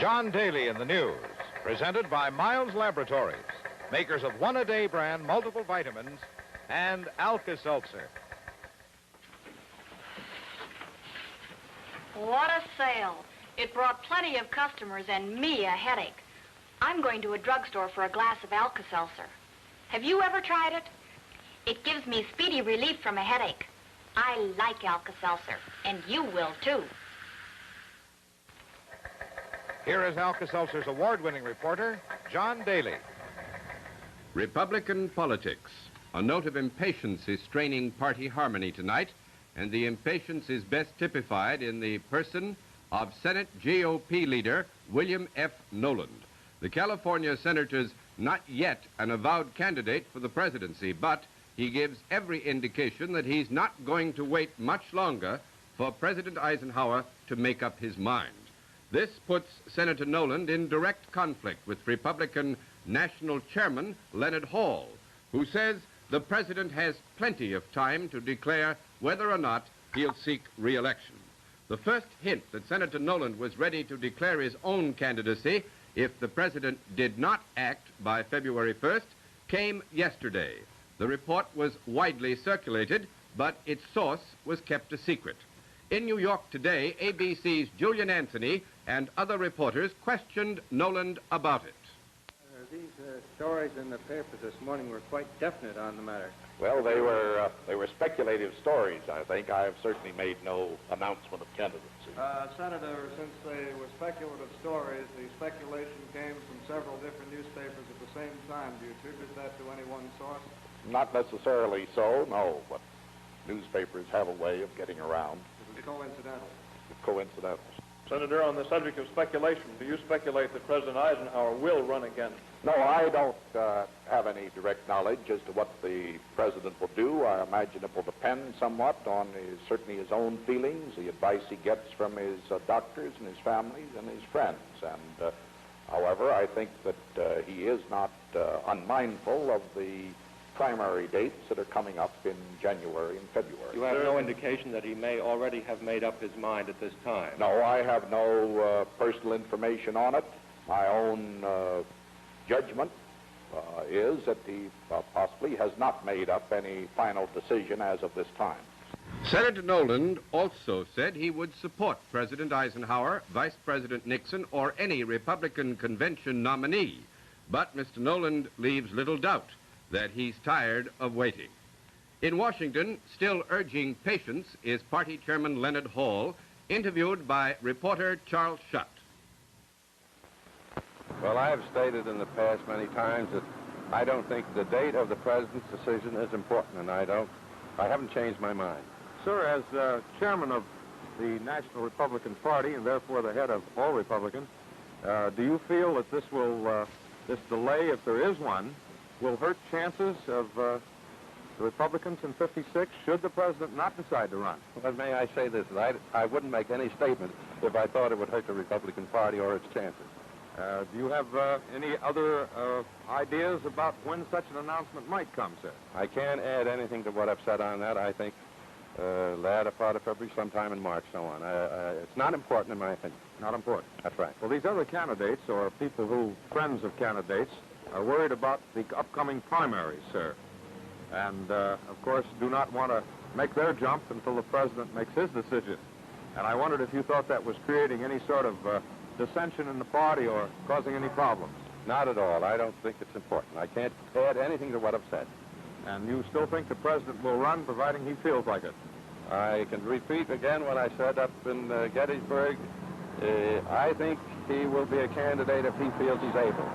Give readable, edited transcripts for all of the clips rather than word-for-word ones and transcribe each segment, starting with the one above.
John Daly in the news, presented by Miles Laboratories, makers of one-a-day brand multiple vitamins and Alka-Seltzer. What a sale. It brought plenty of customers and me a headache. I'm going to a drugstore for a glass of Alka-Seltzer. Have you ever tried it? It gives me speedy relief from a headache. I like Alka-Seltzer, and you will too. Here is Alka-Seltzer's award-winning reporter, John Daly. Republican politics. A note of impatience is straining party harmony tonight, and the impatience is best typified in the person of Senate GOP leader William F. Noland. The California senator's not yet an avowed candidate for the presidency, but he gives every indication that he's not going to wait much longer for President Eisenhower to make up his mind. This puts Senator Noland in direct conflict with Republican National Chairman Leonard Hall, who says the president has plenty of time to declare whether or not he'll seek re-election. The first hint that Senator Noland was ready to declare his own candidacy if the president did not act by February 1st came yesterday. The report was widely circulated, but its source was kept a secret. In New York today, ABC's Julian Anthony and other reporters questioned Noland about it. These stories in the papers this morning were quite definite on the matter. Well, they were speculative stories, I think. I have certainly made no announcement of candidacy. Senator, since they were speculative stories, the speculation came from several different newspapers at the same time. Do you attribute that to any one source? Not necessarily so, no, but newspapers have a way of getting around. It was coincidental. Coincidental. Senator, on the subject of speculation, do you speculate that President Eisenhower will run again? No, I don't have any direct knowledge as to what the president will do. I imagine it will depend somewhat on certainly his own feelings, the advice he gets from his doctors and his families and his friends. And, however, I think that he is not unmindful of the primary dates that are coming up in January and February. You have no indication that he may already have made up his mind at this time? No, I have no personal information on it. My own judgment is that he possibly has not made up any final decision as of this time. Senator Noland also said he would support President Eisenhower, Vice President Nixon, or any Republican convention nominee. But Mr. Noland leaves little doubt that he's tired of waiting. In Washington, still urging patience, is Party Chairman Leonard Hall, interviewed by reporter Charles Schutt. Well, I have stated in the past many times that I don't think the date of the president's decision is important, and I haven't changed my mind. Sir, as chairman of the National Republican Party and therefore the head of all Republicans, do you feel that this will, this delay, if there is one, will hurt chances of the Republicans in '56 should the president not decide to run? Well, may I say this, that I wouldn't make any statement if I thought it would hurt the Republican Party or its chances. Do you have any other ideas about when such an announcement might come, sir? I can't add anything to what I've said on that. I think latter part of February, sometime in March, so on. It's not important in my opinion. Not important? That's right. Well, these other candidates, or people who, friends of candidates, are worried about the upcoming primaries, sir. And, of course, do not want to make their jump until the president makes his decision. And I wondered if you thought that was creating any sort of dissension in the party or causing any problems. Not at all. I don't think it's important. I can't add anything to what I've said. And you still think the president will run, providing he feels like it? I can repeat again what I said up in Gettysburg. I think he will be a candidate if he feels he's able.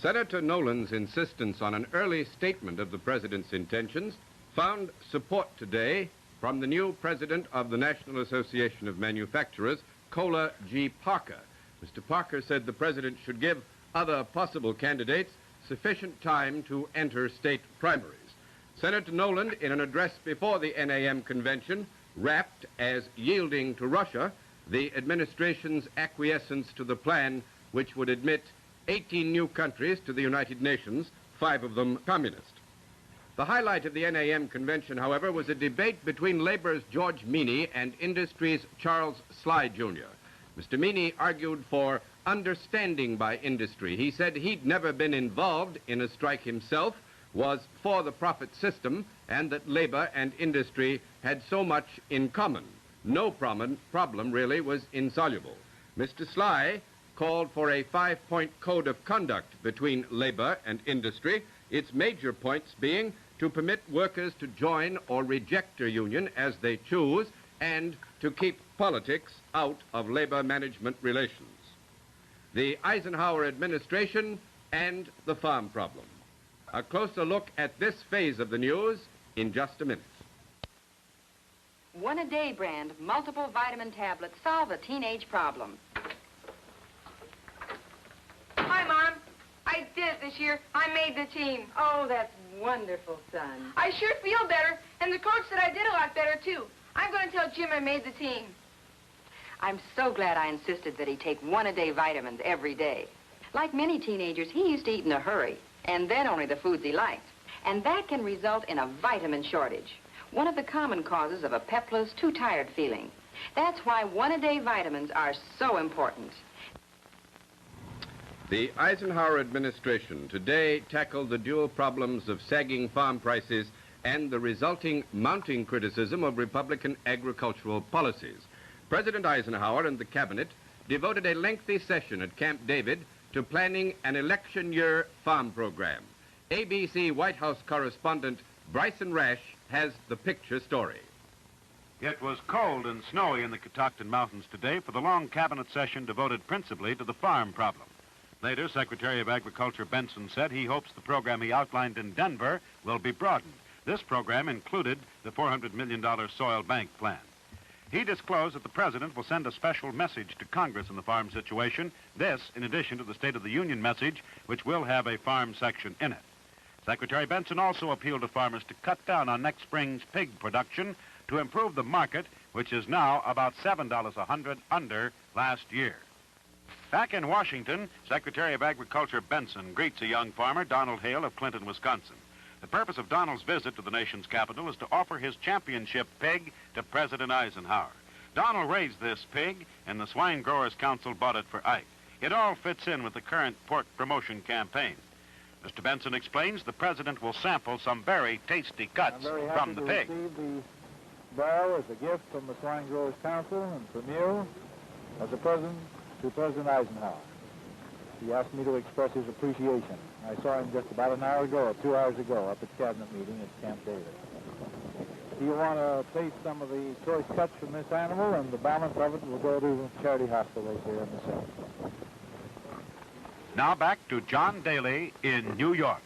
Senator Noland's insistence on an early statement of the president's intentions found support today from the new president of the National Association of Manufacturers, Cola G. Parker. Mr. Parker said the president should give other possible candidates sufficient time to enter state primaries. Senator Noland, in an address before the NAM convention, rapped as yielding to Russia the administration's acquiescence to the plan which would admit 18 new countries to the United Nations, 5 of them communist. The highlight of the NAM convention, however, was a debate between Labor's George Meany and Industry's Charles Sly, Jr. Mr. Meany argued for understanding by industry. He said he'd never been involved in a strike himself, was for the profit system, and that labor and industry had so much in common. No problem really was insoluble. Mr. Sly called for a 5-point code of conduct between labor and industry, its major points being to permit workers to join or reject a union as they choose, and to keep politics out of labor management relations. The Eisenhower administration and the farm problem. A closer look at this phase of the news in just a minute. One-a-day brand multiple vitamin tablets solve a teenage problem. Hi, Mom. I did it this year. I made the team. Oh, that's wonderful, son. I sure feel better, and the coach said I did a lot better, too. I'm going to tell Jim I made the team. I'm so glad I insisted that he take one-a-day vitamins every day. Like many teenagers, he used to eat in a hurry, and then only the foods he liked. And that can result in a vitamin shortage, one of the common causes of a pepless, too-tired feeling. That's why one-a-day vitamins are so important. The Eisenhower administration today tackled the dual problems of sagging farm prices and the resulting mounting criticism of Republican agricultural policies. President Eisenhower and the cabinet devoted a lengthy session at Camp David to planning an election year farm program. ABC White House correspondent Bryson Rash has the picture story. It was cold and snowy in the Catoctin Mountains today for the long cabinet session devoted principally to the farm problem. Later, Secretary of Agriculture Benson said he hopes the program he outlined in Denver will be broadened. This program included the $400 million soil bank plan. He disclosed that the president will send a special message to Congress on the farm situation, this in addition to the State of the Union message, which will have a farm section in it. Secretary Benson also appealed to farmers to cut down on next spring's pig production to improve the market, which is now about $7 a hundred under last year. Back in Washington, Secretary of Agriculture Benson greets a young farmer, Donald Hale of Clinton, Wisconsin. The purpose of Donald's visit to the nation's capital is to offer his championship pig to President Eisenhower. Donald raised this pig, and the Swine Growers Council bought it for Ike. It all fits in with the current pork promotion campaign. Mr. Benson explains the president will sample some very tasty cuts from the pig. I'm very happy to receive the barrel as a gift from the Swine Growers Council and from you as a present to President Eisenhower. He asked me to express his appreciation. I saw him just about an hour ago, or 2 hours ago, up at cabinet meeting at Camp David. Do you want to taste some of the choice cuts from this animal, and the balance of it will go to charity hospital right there in the center. Now back to John Daly in New York.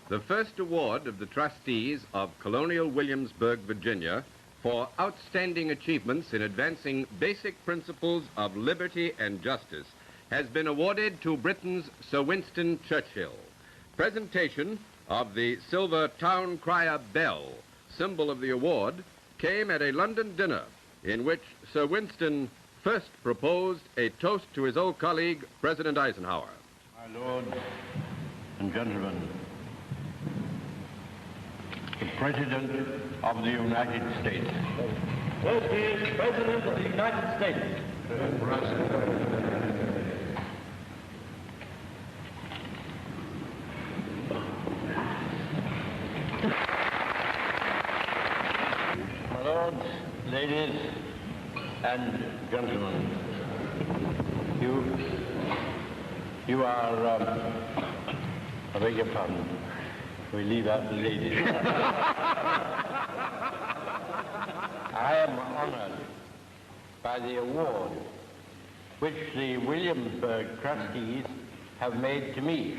The first award of the trustees of Colonial Williamsburg, Virginia, for outstanding achievements in advancing basic principles of liberty and justice has been awarded to Britain's Sir Winston Churchill. Presentation of the silver town crier bell, symbol of the award, came at a London dinner in which Sir Winston first proposed a toast to his old colleague, President Eisenhower. My lords and gentlemen, the President of the United States. This is President of the United States. My lords, ladies, and gentlemen, you are, I beg your pardon, we leave out the ladies. I am honored by the award which the Williamsburg trustees have made to me,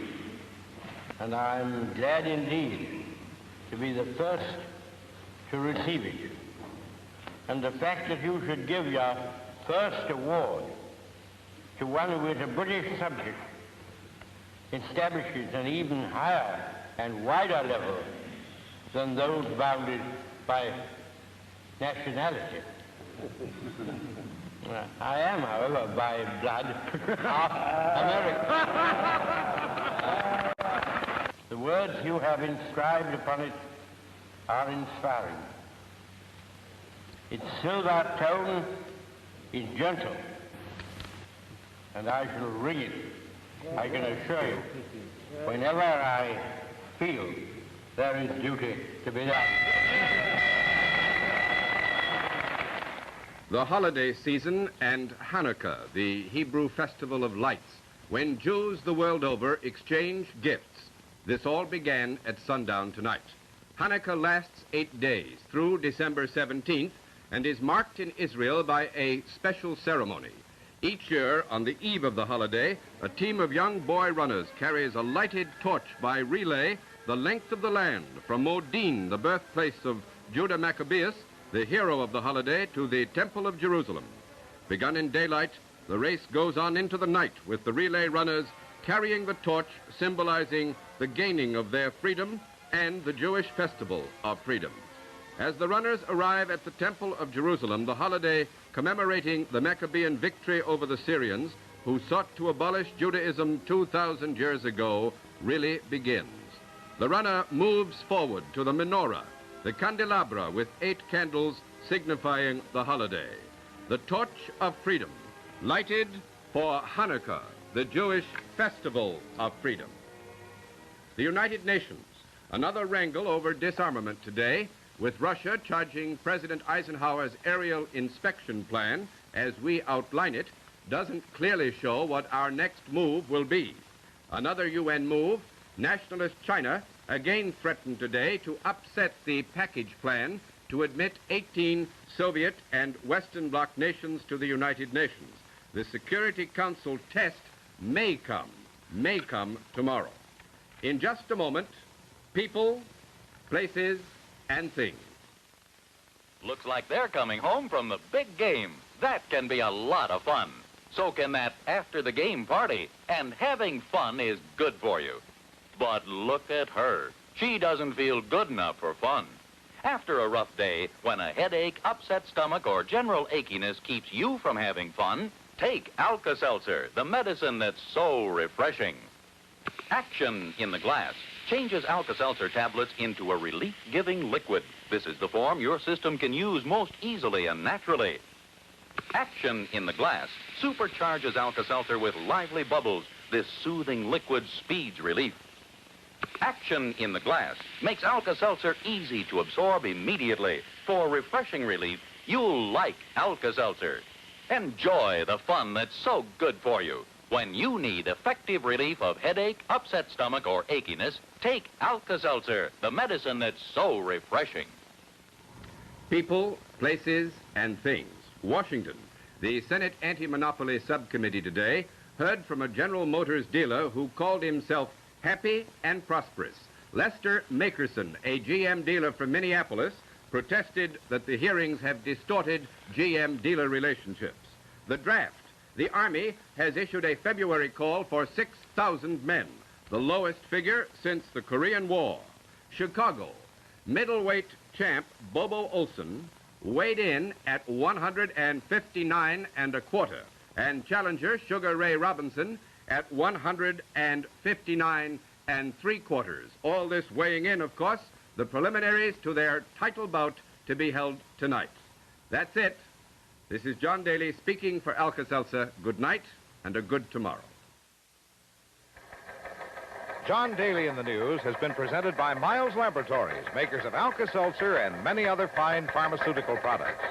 and I'm glad indeed to be the first to receive it. And the fact that you should give your first award to one who is a British subject establishes an even higher and wider level than those bounded by nationality. I am, however, by blood, half American. The words you have inscribed upon it are inspiring. Its silver tone is gentle, and I shall ring it. I can assure you, whenever I feel there is duty to be done. The holiday season and Hanukkah, the Hebrew festival of lights, when Jews the world over exchange gifts. This all began at sundown tonight. Hanukkah lasts 8 days through December 17th and is marked in Israel by a special ceremony. Each year, on the eve of the holiday, a team of young boy runners carries a lighted torch by relay the length of the land from Modin, the birthplace of Judah Maccabeus, the hero of the holiday, to the Temple of Jerusalem. Begun in daylight, the race goes on into the night with the relay runners carrying the torch symbolizing the gaining of their freedom and the Jewish festival of freedom. As the runners arrive at the Temple of Jerusalem, the holiday commemorating the Maccabean victory over the Syrians, who sought to abolish Judaism 2,000 years ago, really begins. The runner moves forward to the menorah, the candelabra with 8 candles signifying the holiday. The torch of freedom, lighted for Hanukkah, the Jewish festival of freedom. The United Nations, another wrangle over disarmament today, with Russia charging President Eisenhower's aerial inspection plan, as we outline it, doesn't clearly show what our next move will be. Another UN move, nationalist China again threatened today to upset the package plan to admit 18 Soviet and Western Bloc nations to the United Nations. The Security Council test may come tomorrow. In just a moment, people, places, and things. Looks like they're coming home from the big game. That can be a lot of fun. So can that after-the-game party. And having fun is good for you. But look at her. She doesn't feel good enough for fun. After a rough day, when a headache, upset stomach, or general achiness keeps you from having fun, take Alka-Seltzer, the medicine that's so refreshing. Action in the glass changes Alka-Seltzer tablets into a relief-giving liquid. This is the form your system can use most easily and naturally. Action in the glass supercharges Alka-Seltzer with lively bubbles. This soothing liquid speeds relief. Action in the glass makes Alka-Seltzer easy to absorb immediately. For refreshing relief, you'll like Alka-Seltzer. Enjoy the fun that's so good for you. When you need effective relief of headache, upset stomach, or achiness, take Alka-Seltzer, the medicine that's so refreshing. People, places, and things. Washington. The Senate Anti-Monopoly Subcommittee today heard from a General Motors dealer who called himself happy and prosperous. Lester Makerson, a GM dealer from Minneapolis, protested that the hearings have distorted GM dealer relationships. The draft. The Army has issued a February call for 6,000 men, the lowest figure since the Korean War. Chicago. Middleweight champ Bobo Olson weighed in at 159 1/4, and challenger Sugar Ray Robinson at 159 3/4. All this weighing in, of course, the preliminaries to their title bout to be held tonight. That's it. This is John Daly speaking for Alka-Seltzer. Good night and a good tomorrow. John Daly in the News has been presented by Miles Laboratories, makers of Alka-Seltzer and many other fine pharmaceutical products.